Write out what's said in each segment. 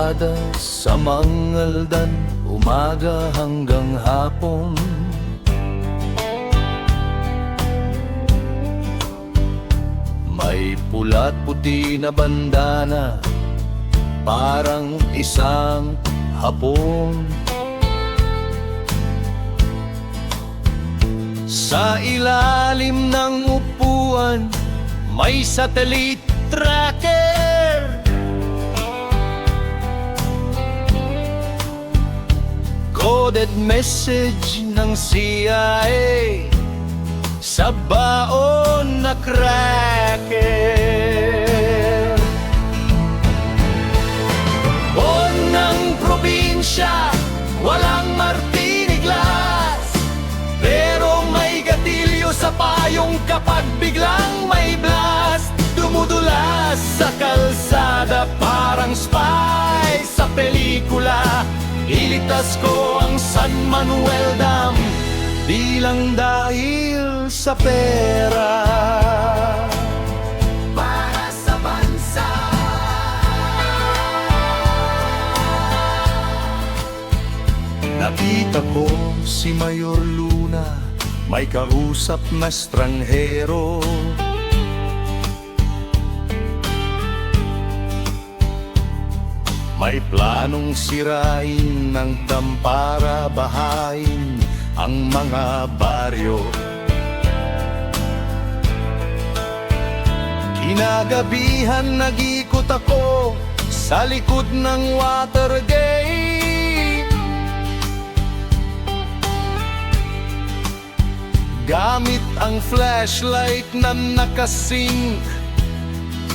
barkada sa mangaldan, umaga hanggang hapon. May pula't puti na bandana, parang isang hapon. Sa ilalim ng upuan, may satellite tracker. Coded message ng CIA sa baon na cracker. Buwan ng probinsya, walang martini glass, pero may gatilyo sa payong kapag biglang may blast. Dumudulas sa kalsada parang spy sa pelikula. Iligtas ko ang San Manuel Dam, di lang dahil sa pera, para sa bansa. Nakita ko si Mayor Luna, may kausap na estranghero. May planong sirain ng dam para bahain ang mga baryo. Kinagabihan nag-ikot ako sa likod ng Watergate, gamit ang flashlight na nakasing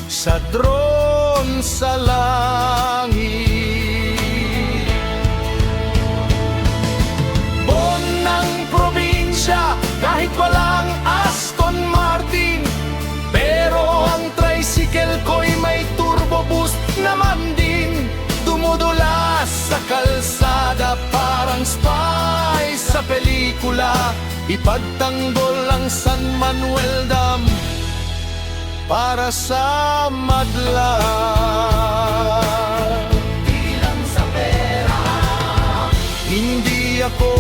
sa drone sa langit. Buwan ng probinsya, kahit walang Aston Martin, pero ang tricycle ko'y may turbo boost naman din. Dumudulas sa kalsada parang spy sa pelikula. Ipagtanggol ang San Manuel Dam para sa madlang. Di lang sa pera. Hindi ako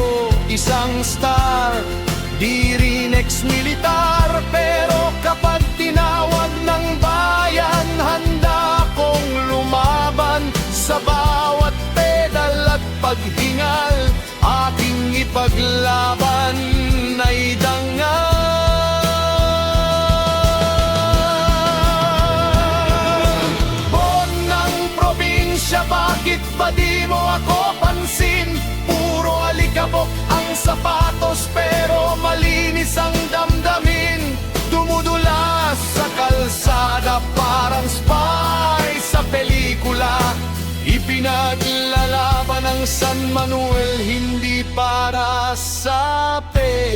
isang star, di rin ex-militar, pero kapag tinawag ng bayan, handa kong lumaban. Sa bawat pedal at paghingal, ating ipaglaban ay dangal. Bakit ba di mo ako pansin? Puro alikabok ang sapatos, pero malinis ang damdamin. Dumudulas sa kalsada parang spy sa pelikula. Ipinaglalaban ang San Manuel, hindi para sa pera.